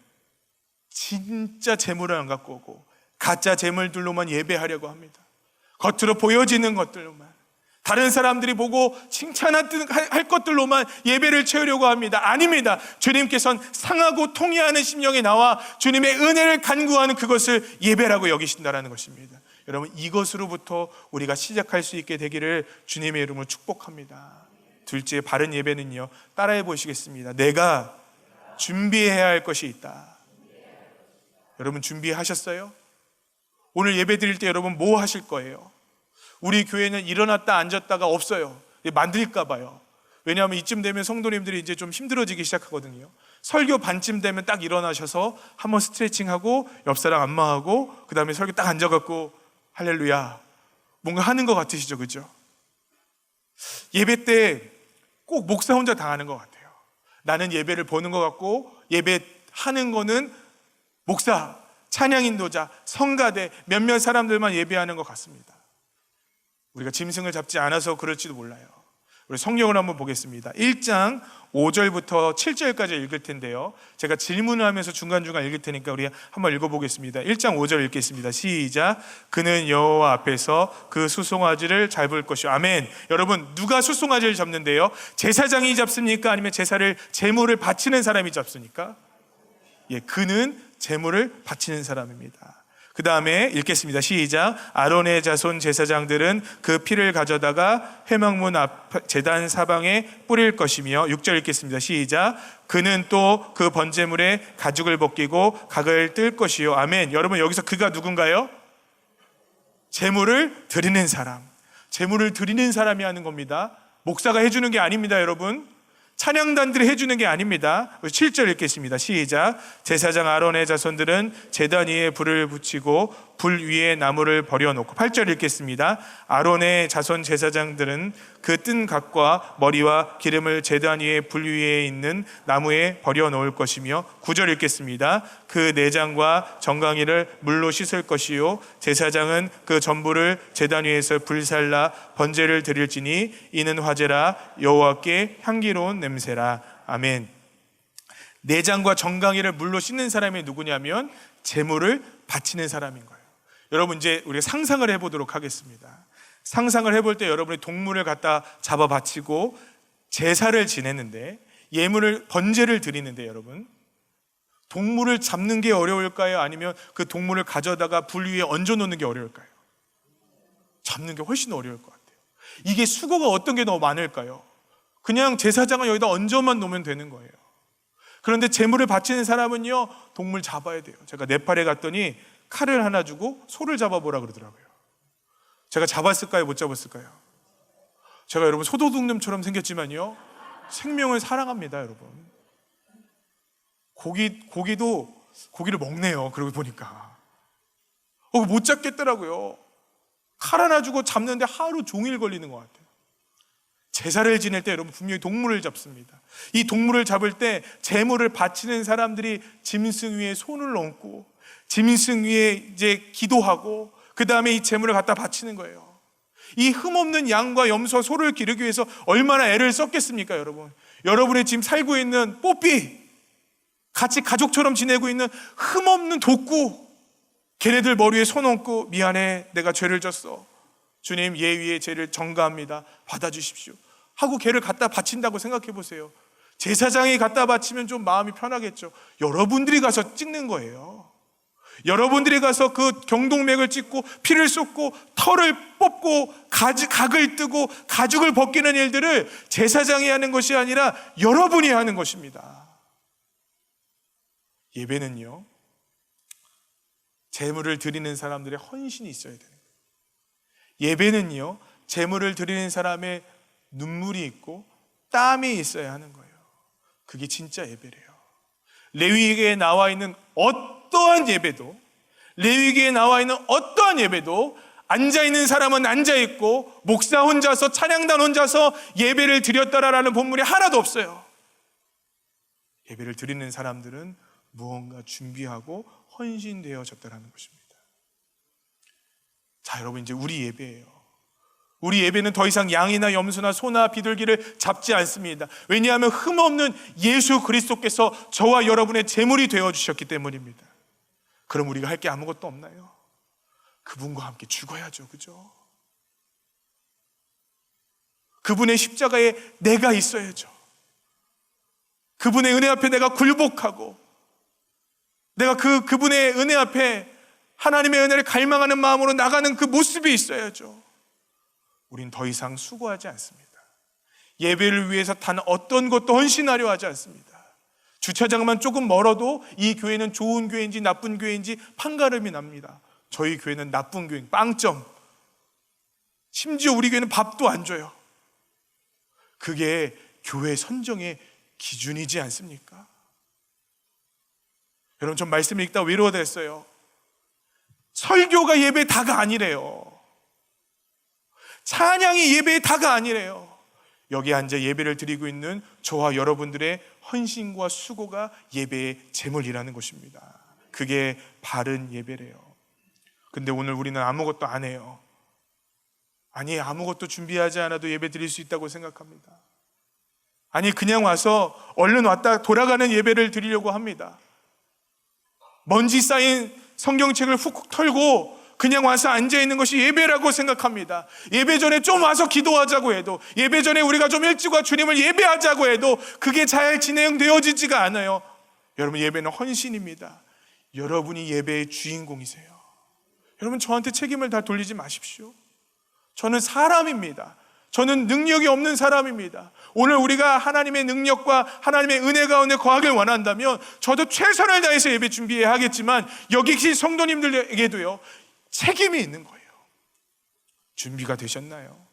진짜 재물을 안 갖고 오고 가짜 재물들로만 예배하려고 합니다. 겉으로 보여지는 것들로만, 다른 사람들이 보고 칭찬할 것들로만 예배를 채우려고 합니다. 아닙니다. 주님께서는 상하고 통회하는 심령이 나와 주님의 은혜를 간구하는 그것을 예배라고 여기신다는 것입니다. 여러분, 이것으로부터 우리가 시작할 수 있게 되기를 주님의 이름으로 축복합니다. 둘째, 바른 예배는요, 따라해 보시겠습니다. 내가 준비해야 할 것이 있다. 여러분, 준비하셨어요? 오늘 예배 드릴 때 여러분 뭐 하실 거예요? 우리 교회는 일어났다 앉았다가 없어요. 만들까 봐요. 왜냐하면 이쯤 되면 성도님들이 이제 좀 힘들어지기 시작하거든요. 설교 반쯤 되면 딱 일어나셔서 한번 스트레칭하고 옆사람 안마하고 그 다음에 설교 딱 앉아갖고 할렐루야 뭔가 하는 것 같으시죠? 그죠? 예배 때 꼭 목사 혼자 당하는 것 같아요. 나는 예배를 보는 것 같고 예배하는 거는 목사, 찬양 인도자, 성가대 몇몇 사람들만 예배하는 것 같습니다. 우리가 짐승을 잡지 않아서 그럴지도 몰라요. 우리 성경을 한번 보겠습니다. 1장 5절부터 7절까지 읽을 텐데요, 제가 질문을 하면서 중간중간 읽을 테니까 우리 한번 읽어보겠습니다. 1장 5절 읽겠습니다. 시작. 그는 여호와 앞에서 그 수송아지를 잡을 것이요. 아멘. 여러분, 누가 수송아지를 잡는데요? 제사장이 잡습니까? 아니면 제물을 바치는 사람이 잡습니까? 그는 제물을 바치는 사람입니다. 그 다음에 읽겠습니다. 시작. 아론의 자손 제사장들은 그 피를 가져다가 회막문 앞 제단 사방에 뿌릴 것이며, 6절 읽겠습니다. 시작. 그는 또 그 번제물에 가죽을 벗기고 각을 뜰 것이요. 아멘. 여러분, 여기서 그가 누군가요? 제물을 드리는 사람. 제물을 드리는 사람이 하는 겁니다. 목사가 해주는 게 아닙니다. 여러분, 찬양단들이 해주는 게 아닙니다. 7절 읽겠습니다. 시작. 제사장 아론의 자손들은 제단 위에 불을 붙이고 불 위에 나무를 버려놓고, 8절 읽겠습니다. 아론의 자손 제사장들은 그 뜬 각과 머리와 기름을 제단 위에 불 위에 있는 나무에 버려놓을 것이며, 9절 읽겠습니다. 그 내장과 정강이를 물로 씻을 것이요 제사장은 그 전부를 제단 위에서 불살라 번제를 드릴지니 이는 화제라 여호와께 향기로운 냄새라. 아멘. 내장과 정강이를 물로 씻는 사람이 누구냐면 제물을 바치는 사람인 거예요. 여러분, 이제 우리가 상상을 해보도록 하겠습니다. 상상을 해볼 때 여러분이 동물을 갖다 잡아 바치고 제사를 지내는데, 번제를 드리는데, 여러분, 동물을 잡는 게 어려울까요? 아니면 그 동물을 가져다가 불 위에 얹어 놓는 게 어려울까요? 잡는 게 훨씬 어려울 것 같아요. 이게 수고가 어떤 게 더 많을까요? 그냥 제사장은 여기다 얹어만 놓으면 되는 거예요. 그런데 제물을 바치는 사람은요, 동물 잡아야 돼요. 제가 네팔에 갔더니 칼을 하나 주고 소를 잡아보라 그러더라고요. 제가 잡았을까요? 못 잡았을까요? 제가 여러분 소도둑놈처럼 생겼지만요, 생명을 사랑합니다, 여러분. 고기를 먹네요. 그러고 보니까 못 잡겠더라고요. 칼 하나 주고 잡는데 하루 종일 걸리는 것 같아요. 제사를 지낼 때 여러분 분명히 동물을 잡습니다. 이 동물을 잡을 때 제물을 바치는 사람들이 짐승 위에 손을 얹고 짐승 위에 이제 기도하고 그 다음에 이 제물을 갖다 바치는 거예요. 이 흠없는 양과 염소와 소를 기르기 위해서 얼마나 애를 썼겠습니까, 여러분? 여러분의 지금 살고 있는 뽀삐, 같이 가족처럼 지내고 있는 흠없는 독구, 걔네들 머리에 손 얹고 미안해, 내가 죄를 졌어, 주님 예위의 죄를 전가합니다, 받아주십시오 하고 걔를 갖다 바친다고 생각해 보세요. 제사장이 갖다 바치면 좀 마음이 편하겠죠. 여러분들이 가서 찍는 거예요. 여러분들이 가서 그 경동맥을 찍고 피를 쏟고 털을 뽑고 각을 뜨고 가죽을 벗기는 일들을 제사장이 하는 것이 아니라 여러분이 하는 것입니다. 예배는요, 제물을 드리는 사람들의 헌신이 있어야 돼요. 예배는요, 제물을 드리는 사람의 눈물이 있고 땀이 있어야 하는 거예요. 그게 진짜 예배래요. 레위기에 나와 있는 어떠한 예배도, 레위기에 나와 있는 어떠한 예배도 앉아있는 사람은 앉아있고 목사 혼자서, 찬양단 혼자서 예배를 드렸다라는 본문이 하나도 없어요. 예배를 드리는 사람들은 무언가 준비하고 헌신되어졌다라는 것입니다. 자, 여러분, 이제 우리 예배예요. 우리 예배는 더 이상 양이나 염소나 소나 비둘기를 잡지 않습니다. 왜냐하면 흠없는 예수 그리스도께서 저와 여러분의 제물이 되어주셨기 때문입니다. 그럼 우리가 할 게 아무것도 없나요? 그분과 함께 죽어야죠, 그죠? 그분의 십자가에 내가 있어야죠. 그분의 은혜 앞에 내가 굴복하고 내가 그분의 은혜 앞에 하나님의 은혜를 갈망하는 마음으로 나가는 그 모습이 있어야죠. 우린 더 이상 수고하지 않습니다. 예배를 위해서 단 어떤 것도 헌신하려 하지 않습니다. 주차장만 조금 멀어도 이 교회는 좋은 교회인지 나쁜 교회인지 판가름이 납니다. 저희 교회는 나쁜 교회, 빵점. 심지어 우리 교회는 밥도 안 줘요. 그게 교회 선정의 기준이지 않습니까? 여러분, 전 말씀을 읽다 외로워졌어요. 설교가 예배의 다가 아니래요. 찬양이 예배의 다가 아니래요. 여기 앉아 예배를 드리고 있는 저와 여러분들의 헌신과 수고가 예배의 제물이라는 것입니다. 그게 바른 예배래요. 근데 오늘 우리는 아무것도 안 해요. 아니, 아무것도 준비하지 않아도 예배 드릴 수 있다고 생각합니다. 아니, 그냥 와서 얼른 왔다 돌아가는 예배를 드리려고 합니다. 먼지 쌓인 성경책을 훅 털고 그냥 와서 앉아있는 것이 예배라고 생각합니다. 예배 전에 좀 와서 기도하자고 해도, 예배 전에 우리가 좀 일찍 와 주님을 예배하자고 해도 그게 잘 진행되어지지가 않아요. 여러분, 예배는 헌신입니다. 여러분이 예배의 주인공이세요. 여러분, 저한테 책임을 다 돌리지 마십시오. 저는 사람입니다. 저는 능력이 없는 사람입니다. 오늘 우리가 하나님의 능력과 하나님의 은혜 가운데 거하길 원한다면 저도 최선을 다해서 예배 준비해야 하겠지만 여기 계신 성도님들에게도요, 책임이 있는 거예요. 준비가 되셨나요?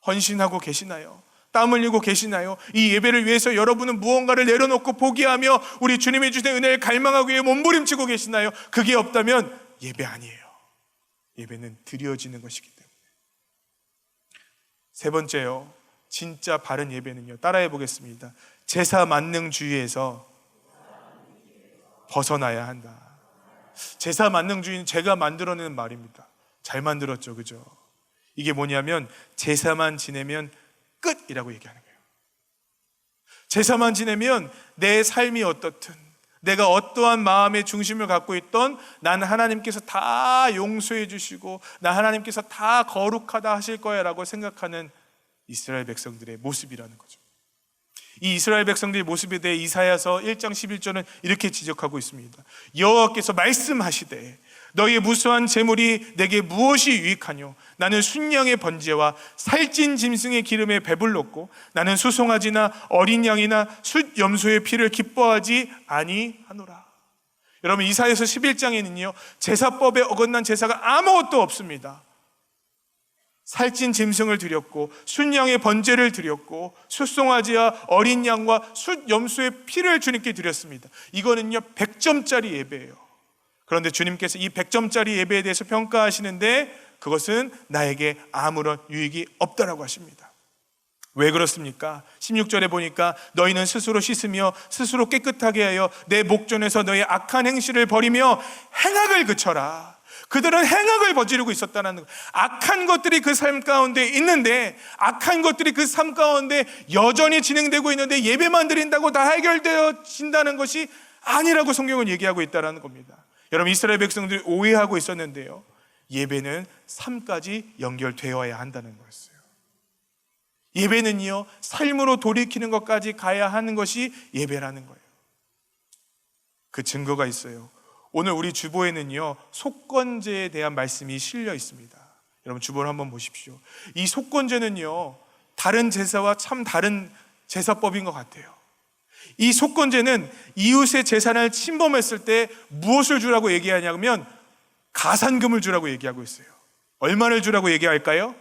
헌신하고 계시나요? 땀 흘리고 계시나요? 이 예배를 위해서 여러분은 무언가를 내려놓고 포기하며 우리 주님이 주신 은혜를 갈망하기 위해 몸부림치고 계시나요? 그게 없다면 예배 아니에요. 예배는 드려지는 것이기 때문에. 세 번째요, 진짜 바른 예배는요, 따라해 보겠습니다. 제사 만능주의에서 벗어나야 한다. 제사 만능주의는 제가 만들어내는 말입니다. 잘 만들었죠, 그죠? 이게 뭐냐면 제사만 지내면 끝이라고 얘기하는 거예요. 제사만 지내면 내 삶이 어떻든, 내가 어떠한 마음의 중심을 갖고 있던 난 하나님께서 다 용서해 주시고 나 하나님께서 다 거룩하다 하실 거야 라고 생각하는 이스라엘 백성들의 모습이라는 거죠. 이 이스라엘 백성들의 모습에 대해 이사야서 1장 11절은 이렇게 지적하고 있습니다. 여호와께서 말씀하시되 너희의 무수한 재물이 내게 무엇이 유익하뇨? 나는 순양의 번제와 살찐 짐승의 기름에 배불렀고 나는 수송아지나 어린 양이나 숫 염소의 피를 기뻐하지 아니하노라. 여러분, 이사야서 11장에는요 제사법에 어긋난 제사가 아무것도 없습니다. 살찐 짐승을 드렸고 순양의 번제를 드렸고 숫송아지와 어린 양과 숫염소의 피를 주님께 드렸습니다. 이거는요 100점짜리 예배예요. 그런데 주님께서 이 100점짜리 예배에 대해서 평가하시는데 그것은 나에게 아무런 유익이 없다라고 하십니다. 왜 그렇습니까? 16절에 보니까 너희는 스스로 씻으며 스스로 깨끗하게 하여 내 목전에서 너희 악한 행실을 버리며 행악을 그쳐라. 그들은 행악을 저지르고 있었다는 것. 악한 것들이 그 삶 가운데 있는데, 악한 것들이 그 삶 가운데 여전히 진행되고 있는데 예배만 드린다고 다 해결되어진다는 것이 아니라고 성경은 얘기하고 있다는 겁니다. 여러분, 이스라엘 백성들이 오해하고 있었는데요, 예배는 삶까지 연결되어야 한다는 거였어요. 예배는요 삶으로 돌이키는 것까지 가야 하는 것이 예배라는 거예요. 그 증거가 있어요. 오늘 우리 주보에는요 속건제에 대한 말씀이 실려 있습니다. 여러분, 주보를 한번 보십시오. 이 속건제는요 다른 제사와 참 다른 제사법인 것 같아요. 이 속건제는 이웃의 재산을 침범했을 때 무엇을 주라고 얘기하냐면 가산금을 주라고 얘기하고 있어요. 얼마를 주라고 얘기할까요?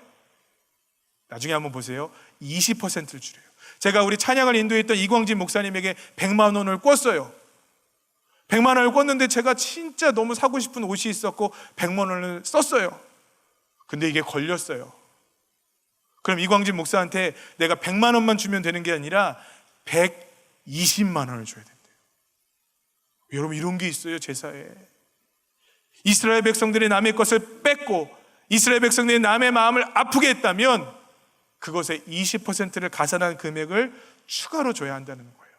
나중에 한번 보세요. 20%를 주래요. 제가 우리 찬양을 인도했던 이광진 목사님에게 100만 원을 꿨어요. 100만 원을 꿨는데 제가 진짜 너무 사고 싶은 옷이 있었고 100만 원을 썼어요. 근데 이게 걸렸어요. 그럼 이광진 목사한테 내가 100만 원만 주면 되는 게 아니라 120만 원을 줘야 된대요. 여러분, 이런 게 있어요, 제사에. 이스라엘 백성들이 남의 것을 뺏고 이스라엘 백성들이 남의 마음을 아프게 했다면 그것의 20%를 가산한 금액을 추가로 줘야 한다는 거예요.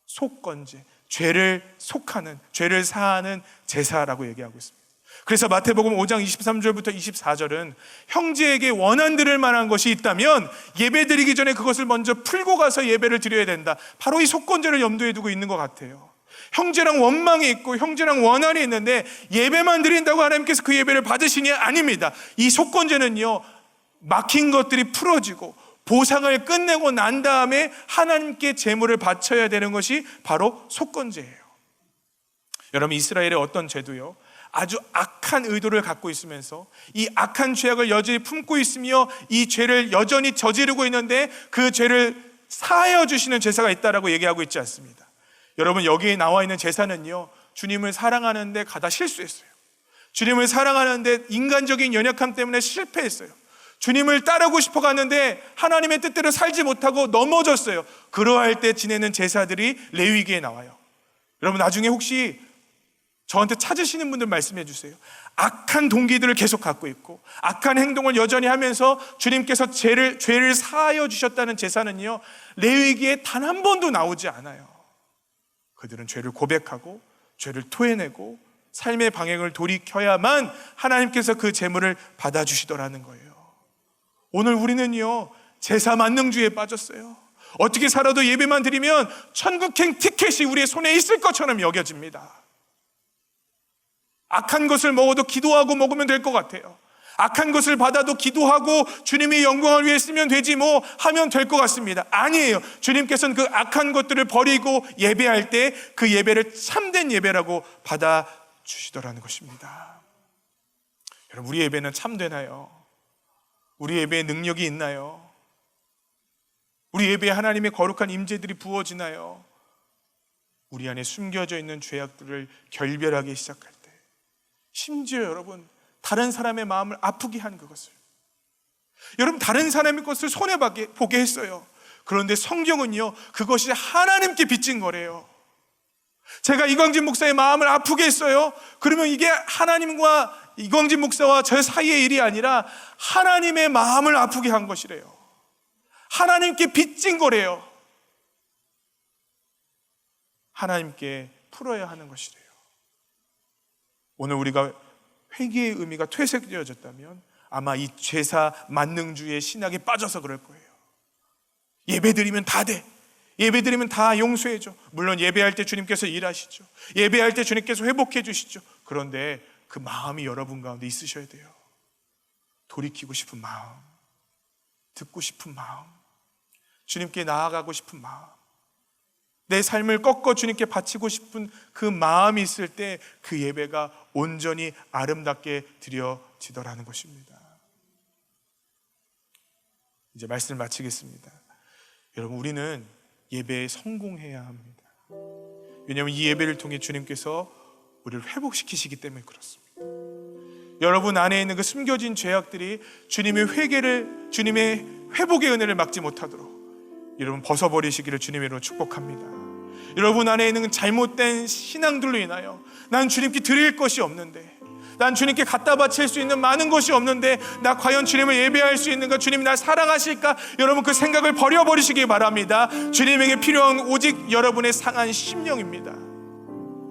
속건제, 죄를 속하는, 죄를 사하는 제사라고 얘기하고 있습니다. 그래서 마태복음 5장 23절부터 24절은 형제에게 원한 들을 만한 것이 있다면 예배 드리기 전에 그것을 먼저 풀고 가서 예배를 드려야 된다. 바로 이 속건제를 염두에 두고 있는 것 같아요. 형제랑 원망이 있고 형제랑 원한이 있는데 예배만 드린다고 하나님께서 그 예배를 받으시니 아닙니다. 이 속건제는요 막힌 것들이 풀어지고 보상을 끝내고 난 다음에 하나님께 제물을 바쳐야 되는 것이 바로 속건제예요. 여러분, 이스라엘의 어떤 죄도요 아주 악한 의도를 갖고 있으면서 이 악한 죄악을 여전히 품고 있으며 이 죄를 여전히 저지르고 있는데 그 죄를 사하여 주시는 제사가 있다라고 얘기하고 있지 않습니다. 여러분, 여기에 나와 있는 제사는요 주님을 사랑하는데 가다 실수했어요. 주님을 사랑하는데 인간적인 연약함 때문에 실패했어요. 주님을 따르고 싶어 갔는데 하나님의 뜻대로 살지 못하고 넘어졌어요. 그러할 때 지내는 제사들이 레위기에 나와요. 여러분, 나중에 혹시 저한테 찾으시는 분들 말씀해 주세요. 악한 동기들을 계속 갖고 있고 악한 행동을 여전히 하면서 주님께서 죄를 사하여 주셨다는 제사는요 레위기에 단 한 번도 나오지 않아요. 그들은 죄를 고백하고 죄를 토해내고 삶의 방향을 돌이켜야만 하나님께서 그 제물을 받아주시더라는 거예요. 오늘 우리는요 제사 만능주의에 빠졌어요. 어떻게 살아도 예배만 드리면 천국행 티켓이 우리의 손에 있을 것처럼 여겨집니다. 악한 것을 먹어도 기도하고 먹으면 될 것 같아요. 악한 것을 받아도 기도하고 주님의 영광을 위해 쓰면 되지 뭐 하면 될 것 같습니다. 아니에요. 주님께서는 그 악한 것들을 버리고 예배할 때 그 예배를 참된 예배라고 받아주시더라는 것입니다. 여러분, 우리 예배는 참되나요? 우리 예배에 능력이 있나요? 우리 예배에 하나님의 거룩한 임재들이 부어지나요? 우리 안에 숨겨져 있는 죄악들을 결별하기 시작할 때, 심지어 여러분 다른 사람의 마음을 아프게 한 그것을, 여러분 다른 사람의 것을 손해보게 했어요. 그런데 성경은요 그것이 하나님께 빚진 거래요. 제가 이광진 목사의 마음을 아프게 했어요. 그러면 이게 하나님과 이광진 목사와 저 사이의 일이 아니라 하나님의 마음을 아프게 한 것이래요. 하나님께 빚진 거래요. 하나님께 풀어야 하는 것이래요. 오늘 우리가 회개의 의미가 퇴색되어졌다면 아마 이 제사 만능주의의 신학에 빠져서 그럴 거예요. 예배드리면 다 돼. 예배드리면 다 용서해줘. 물론 예배할 때 주님께서 일하시죠. 예배할 때 주님께서 회복해 주시죠. 그런데 그 마음이 여러분 가운데 있으셔야 돼요. 돌이키고 싶은 마음, 듣고 싶은 마음, 주님께 나아가고 싶은 마음, 내 삶을 꺾어 주님께 바치고 싶은 그 마음이 있을 때 그 예배가 온전히 아름답게 드려지더라는 것입니다. 이제 말씀을 마치겠습니다. 여러분, 우리는 예배에 성공해야 합니다. 왜냐하면 이 예배를 통해 주님께서 우리를 회복시키시기 때문에 그렇습니다. 여러분 안에 있는 그 숨겨진 죄악들이 주님의 회복의 은혜를 막지 못하도록 여러분 벗어버리시기를 주님의 이름으로 축복합니다. 여러분 안에 있는 잘못된 신앙들로 인하여 난 주님께 드릴 것이 없는데, 난 주님께 갖다 바칠 수 있는 많은 것이 없는데 나 과연 주님을 예배할 수 있는가, 주님이 날 사랑하실까, 여러분 그 생각을 버려버리시기 바랍니다. 주님에게 필요한 오직 여러분의 상한 심령입니다.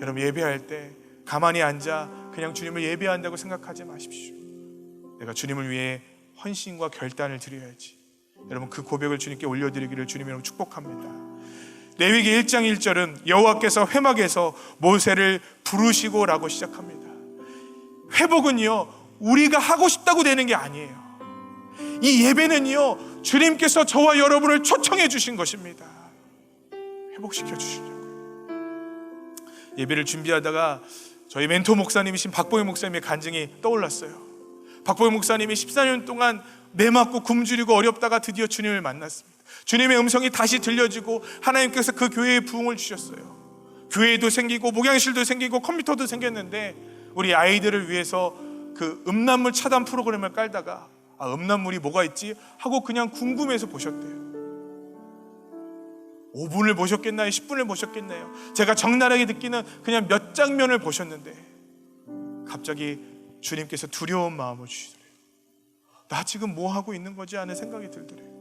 여러분 예배할 때 가만히 앉아 그냥 주님을 예배한다고 생각하지 마십시오. 내가 주님을 위해 헌신과 결단을 드려야지. 여러분 그 고백을 주님께 올려드리기를 주님으로 축복합니다. 레위기 1장 1절은 여호와께서 회막에서 모세를 부르시고 라고 시작합니다. 회복은요 우리가 하고 싶다고 되는 게 아니에요. 이 예배는요 주님께서 저와 여러분을 초청해 주신 것입니다. 회복시켜 주시려고요. 예배를 준비하다가 저희 멘토 목사님이신 박보영 목사님의 간증이 떠올랐어요. 박보영 목사님이 14년 동안 매 맞고 굶주리고 어렵다가 드디어 주님을 만났습니다. 주님의 음성이 다시 들려지고 하나님께서 그 교회에 부흥을 주셨어요. 교회도 생기고 목양실도 생기고 컴퓨터도 생겼는데 우리 아이들을 위해서 그 음란물 차단 프로그램을 깔다가 음란물이 뭐가 있지 하고 그냥 궁금해서 보셨대요. 5분을 보셨겠나요? 10분을 보셨겠나요? 제가 적나라하게 듣기는 그냥 몇 장면을 보셨는데 갑자기 주님께서 두려운 마음을 주시더래요. 나 지금 뭐 하고 있는 거지 하는 생각이 들더래요.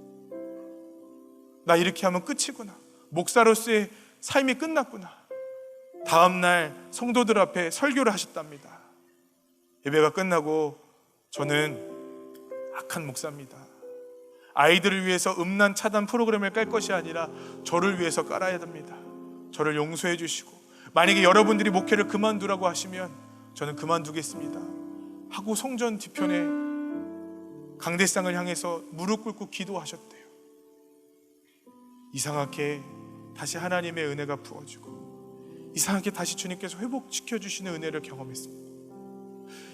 나 이렇게 하면 끝이구나. 목사로서의 삶이 끝났구나. 다음날 성도들 앞에 설교를 하셨답니다. 예배가 끝나고 저는 악한 목사입니다. 아이들을 위해서 음란 차단 프로그램을 깔 것이 아니라 저를 위해서 깔아야 됩니다. 저를 용서해 주시고 만약에 여러분들이 목회를 그만두라고 하시면 저는 그만두겠습니다 하고 성전 뒤편에 강대상을 향해서 무릎 꿇고 기도하셨대요. 이상하게 다시 하나님의 은혜가 부어지고 이상하게 다시 주님께서 회복시켜 주시는 은혜를 경험했습니다.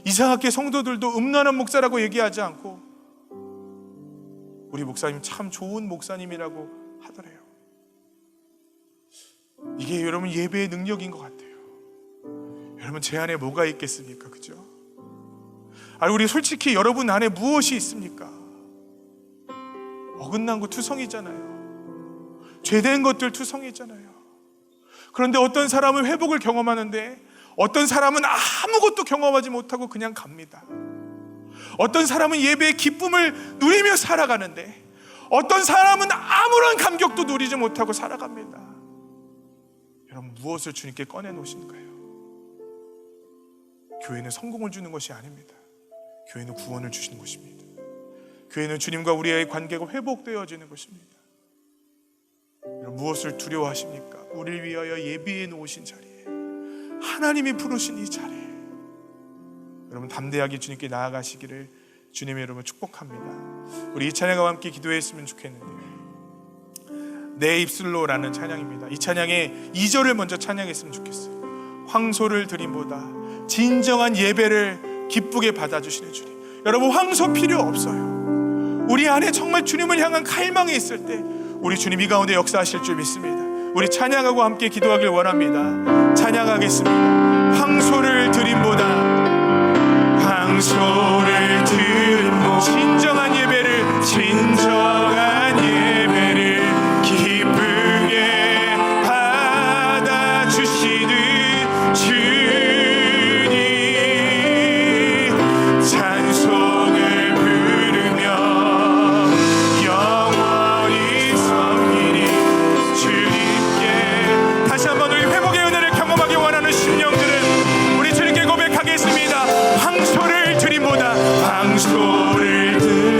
이상하게 성도들도 음란한 목사라고 얘기하지 않고 우리 목사님 참 좋은 목사님이라고 하더래요. 이게 여러분 예배의 능력인 것 같아요. 여러분 제 안에 뭐가 있겠습니까? 그죠? 우리 솔직히 여러분 안에 무엇이 있습니까? 어긋난 거 투성이잖아요. 죄된 것들 투성이잖아요. 그런데 어떤 사람은 회복을 경험하는데 어떤 사람은 아무것도 경험하지 못하고 그냥 갑니다. 어떤 사람은 예배의 기쁨을 누리며 살아가는데 어떤 사람은 아무런 감격도 누리지 못하고 살아갑니다. 여러분 무엇을 주님께 꺼내놓으신가요? 교회는 성공을 주는 것이 아닙니다. 교회는 구원을 주시는 것입니다. 교회는 주님과 우리의 관계가 회복되어지는 것입니다. 여러분 무엇을 두려워하십니까? 우리를 위하여 예비해 놓으신 자리에, 하나님이 부르신 이 자리에 여러분 담대하게 주님께 나아가시기를 주님의 이름으로 축복합니다. 우리 이 찬양과 함께 기도했으면 좋겠는데요. 내 입술로라는 찬양입니다. 이 찬양의 2절을 먼저 찬양했으면 좋겠어요. 황소를 드림보다 진정한 예배를 기쁘게 받아주시는 주님. 여러분 황소 필요 없어요. 우리 안에 정말 주님을 향한 갈망이 있을 때 우리 주님 이 가운데 역사하실 줄 믿습니다. 우리 찬양하고 함께 기도하길 원합니다. 찬양하겠습니다. 황소를 드림보다 황소를 드림보다 진정한 예배를 기쁘게 받아주시는 주님 찬송을 부르며 영원히 섬기리 주님께. 다시 한번 우리 회복의 은혜를 경험하기 원하는 심령들은 우리 주님께 고백하겠습니다. 황소를 드림보다 황소를 드림보다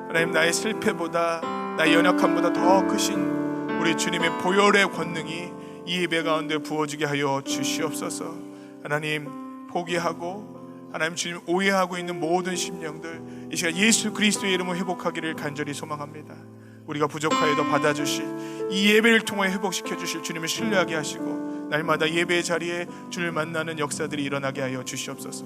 하나님, 나의 실패보다, 나의 연약함보다 더 크신 우리 주님의 보혈의 권능이 이 예배 가운데 부어지게 하여 주시옵소서. 하나님, 포기하고 하나님 주님 오해하고 있는 모든 심령들 이 시간 예수 그리스도의 이름으로 회복하기를 간절히 소망합니다. 우리가 부족하여도 받아주실 이 예배를 통해 회복시켜 주실 주님을 신뢰하게 하시고 날마다 예배의 자리에 주를 만나는 역사들이 일어나게 하여 주시옵소서.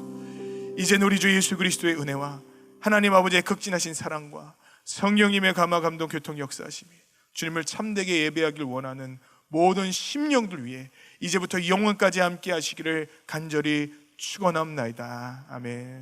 이제 우리 주 예수 그리스도의 은혜와 하나님 아버지의 극진하신 사랑과 성령님의 감화 감동 교통 역사하심이 주님을 참되게 예배하길 원하는 모든 심령들 위해 이제부터 영원까지 함께 하시기를 간절히 축원합나이다. 아멘.